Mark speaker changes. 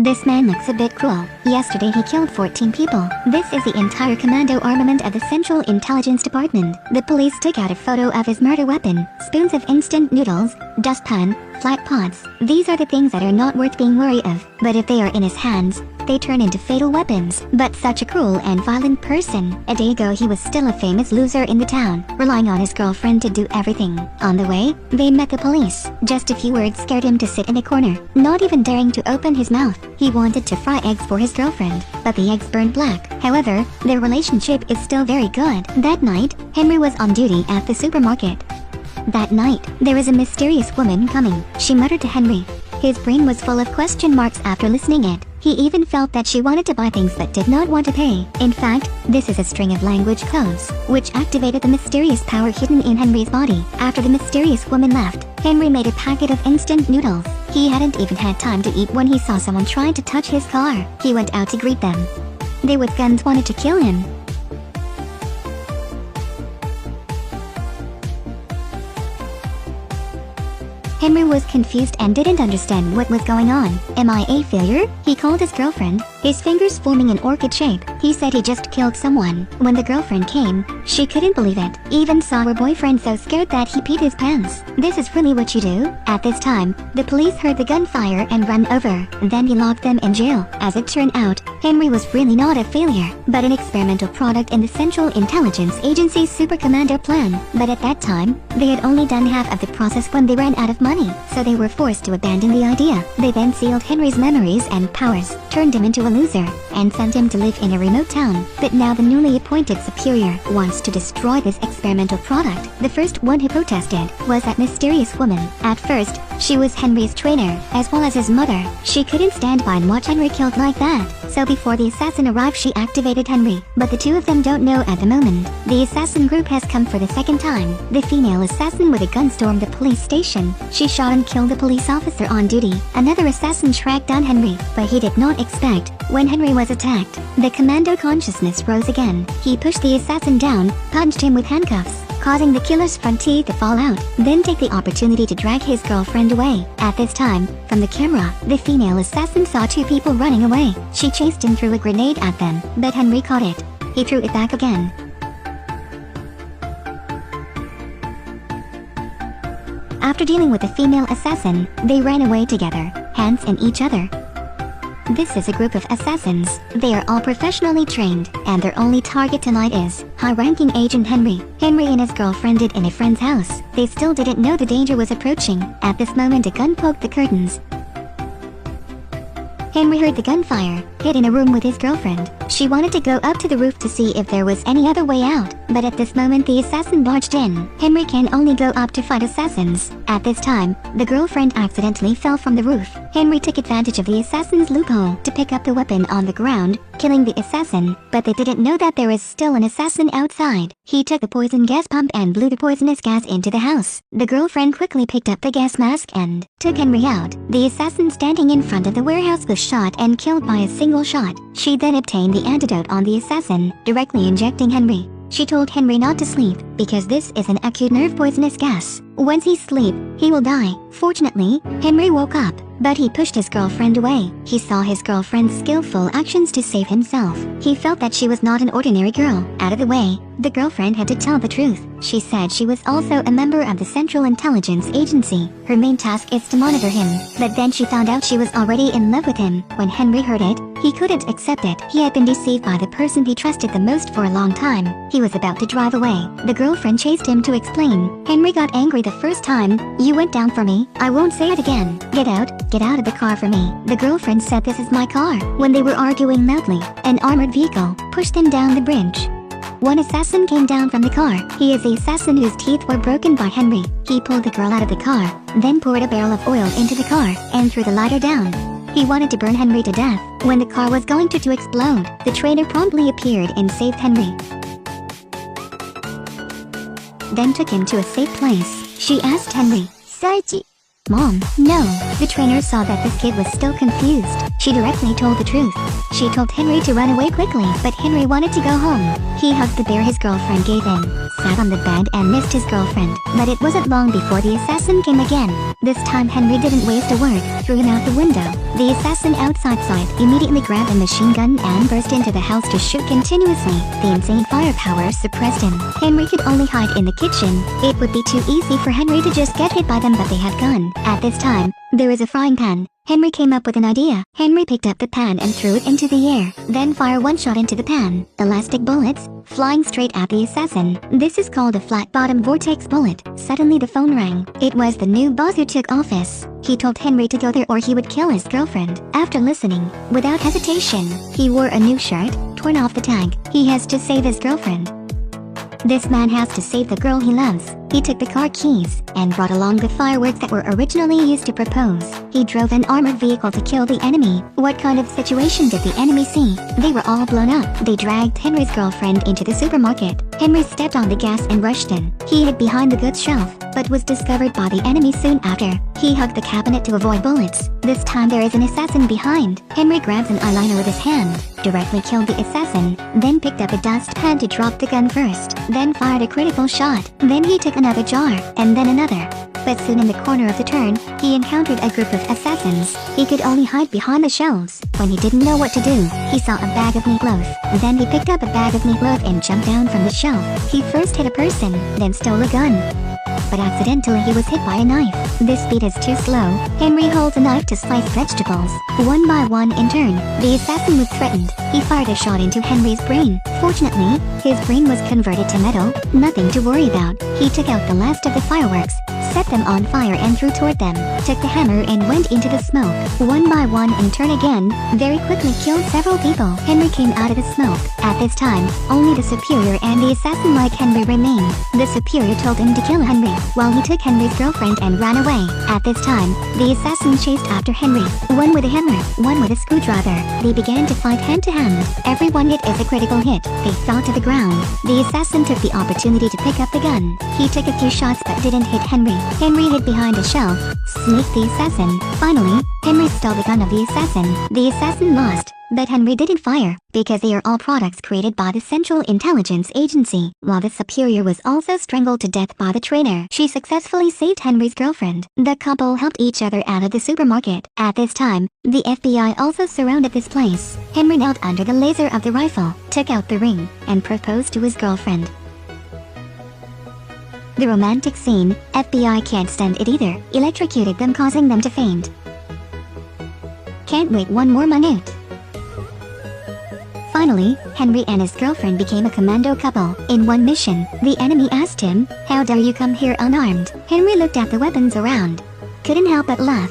Speaker 1: This man looks a bit cruel. Yesterday he killed 14 people. This is the entire commando armament of the Central Intelligence Department. The police took out a photo of his murder weapon, spoons of instant noodles, dustpan, flat pots. These are the things that are not worth being worried of, but if they are in his hands, they turn into fatal weapons. But such a cruel and violent person. A day ago he was still a famous loser in the town, relying on his girlfriend to do everything. On the way, they met the police. Just a few words scared him to sit in a corner, not even daring to open his mouth. He wanted to fry eggs for his girlfriend, but the eggs burned black. However, their relationship is still very good. That night, Henry was on duty at the supermarket. That night, there is a mysterious woman coming, she muttered to Henry. His brain was full of question marks after listening it. He even felt that she wanted to buy things but did not want to pay. In fact, this is a string of language codes, which activated the mysterious power hidden in Henry's body. After the mysterious woman left, Henry made a packet of instant noodles. He hadn't even had time to eat when he saw someone trying to touch his car. He went out to greet them. They with guns wanted to kill him. Henry was confused and didn't understand what was going on. Am I a failure? He called his girlfriend, his fingers forming an orchid shape. He said he just killed someone. When the girlfriend came, she couldn't believe it. Even saw her boyfriend so scared that he peed his pants. This is really what you do? At this time, the police heard the gunfire and ran over. Then he locked them in jail. As it turned out, Henry was really not a failure, but an experimental product in the Central Intelligence Agency's Super Commando plan. But at that time, they had only done half of the process when they ran out of money, so they were forced to abandon the idea. They then sealed Henry's memories and powers, turned him into a loser, and sent him to live in a remote town. But now the newly appointed superior wants to destroy this experimental product. The first one who protested was that mysterious woman. At first, she was Henry's trainer, as well as his mother. She couldn't stand by and watch Henry killed like that. So before the assassin arrived, she activated Henry. But the two of them don't know at the moment. The assassin group has come for the second time. The female assassin with a gun stormed the police station. She shot and killed the police officer on duty. Another assassin tracked down Henry, but he did not expect. When Henry was attacked, the commando consciousness rose again. He pushed the assassin down, punched him with handcuffs, causing the killer's front teeth to fall out, then take the opportunity to drag his girlfriend away. At this time, from the camera, the female assassin saw two people running away. She chased and threw a grenade at them, but Henry caught it. He threw it back again. After dealing with the female assassin, they ran away together, hands in each other. This is a group of assassins. They are all professionally trained, and their only target tonight is high-ranking agent Henry. Henry and his girlfriend hid in a friend's house. They still didn't know the danger was approaching. At this moment, a gun poked the curtains. Henry heard the gunfire, hid in a room with his girlfriend. She wanted to go up to the roof to see if there was any other way out, but at this moment the assassin barged in. Henry can only go up to fight assassins. At this time, the girlfriend accidentally fell from the roof. Henry took advantage of the assassin's loophole to pick up the weapon on the ground, killing the assassin, but they didn't know that there is still an assassin outside. He took the poison gas pump and blew the poisonous gas into the house. The girlfriend quickly picked up the gas mask and took Henry out. The assassin standing in front of the warehouse was shot and killed by a single shot. She then obtained the antidote on the assassin, directly injecting Henry. She told Henry not to sleep, because this is an acute nerve poisonous gas. Once he sleeps, he will die. Fortunately, Henry woke up, but he pushed his girlfriend away. He saw his girlfriend's skillful actions to save himself. He felt that she was not an ordinary girl. Out of the way, the girlfriend had to tell the truth. She said she was also a member of the Central Intelligence Agency. Her main task is to monitor him. But then she found out she was already in love with him. When Henry heard it, he couldn't accept it. He had been deceived by the person he trusted the most for a long time. He was about to drive away. The girlfriend chased him to explain. Henry got angry the first time. You went down for me. I won't say it again. Get out of the car for me. The girlfriend said this is my car. When they were arguing loudly, an armored vehicle pushed them down the bridge. One assassin came down from the car. He is the assassin whose teeth were broken by Henry. He pulled the girl out of the car, then poured a barrel of oil into the car, and threw the lighter down. He wanted to burn Henry to death. When the car was going to explode, the trainer promptly appeared and saved Henry. Then took him to a safe place. She asked Henry, "Sarchi, Mom, no." The trainer saw that this kid was still confused. She directly told the truth. She told Henry to run away quickly, but Henry wanted to go home. He hugged the bear his girlfriend gave him, sat on the bed and missed his girlfriend. But it wasn't long before the assassin came again. This time Henry didn't waste a word, threw him out the window. The assassin outside sight immediately grabbed a machine gun and burst into the house to shoot continuously. The insane firepower suppressed him. Henry could only hide in the kitchen. It would be too easy for Henry to just get hit by them, but they had gone. At this time, there was a frying pan. Henry came up with an idea. Henry picked up the pan and threw it into the air, then fired one shot into the pan. Elastic bullets, flying straight at the assassin. This is called a flat-bottom vortex bullet. Suddenly the phone rang. It was the new boss who took office. He told Henry to go there or he would kill his girlfriend. After listening, without hesitation, he wore a new shirt, torn off the tag. He has to save his girlfriend. This man has to save the girl he loves. He took the car keys and brought along the fireworks that were originally used to propose. He drove an armored vehicle to kill the enemy. What kind of situation did the enemy see? They were all blown up. They dragged Henry's girlfriend into the supermarket. Henry stepped on the gas and rushed in. He hid behind the goods shelf, but was discovered by the enemy soon after. He hugged the cabinet to avoid bullets. This time there is an assassin behind. Henry grabs an eyeliner with his hand, directly killed the assassin, then picked up a dustpan to drop the gun first, then fired a critical shot. Then he took another jar, and then another. But soon in the corner of the turn, he encountered a group of assassins. He could only hide behind the shelves. When he didn't know what to do, he saw a bag of meatloaf. Then he picked up a bag of meatloaf and jumped down from the shelf. He first hit a person, then stole a gun. But accidentally he was hit by a knife. This speed is too slow. Henry holds a knife to slice vegetables. One by one in turn, the assassin was threatened. He fired a shot into Henry's brain. Fortunately, his brain was converted to metal. Nothing to worry about. He took out the last of the fireworks, set them on fire and threw toward them, took the hammer and went into the smoke. One by one in turn again, very quickly killed several people. Henry came out of the smoke. At this time, only the superior and the assassin like Henry remained. The superior told him to kill Henry, while he took Henry's girlfriend and ran away. At this time, the assassin chased after Henry, one with a hammer, one with a screwdriver. They began to fight hand to hand. Every one hit is a critical hit. They fell to the ground. The assassin took the opportunity to pick up the gun. He took a few shots but didn't hit Henry. Henry hid behind a shelf, sneaked the assassin. Finally, Henry stole the gun of the assassin. The assassin lost, but Henry didn't fire, because they are all products created by the Central Intelligence Agency. While the superior was also strangled to death by the traitor, she successfully saved Henry's girlfriend. The couple helped each other out of the supermarket. At this time, the FBI also surrounded this place. Henry knelt under the laser of the rifle, took out the ring, and proposed to his girlfriend. The romantic scene, FBI can't stand it either, electrocuted them causing them to faint. Can't wait one more minute. Finally, Henry and his girlfriend became a commando couple. In one mission, the enemy asked him, "How dare you come here unarmed?" Henry looked at the weapons around. Couldn't help but laugh.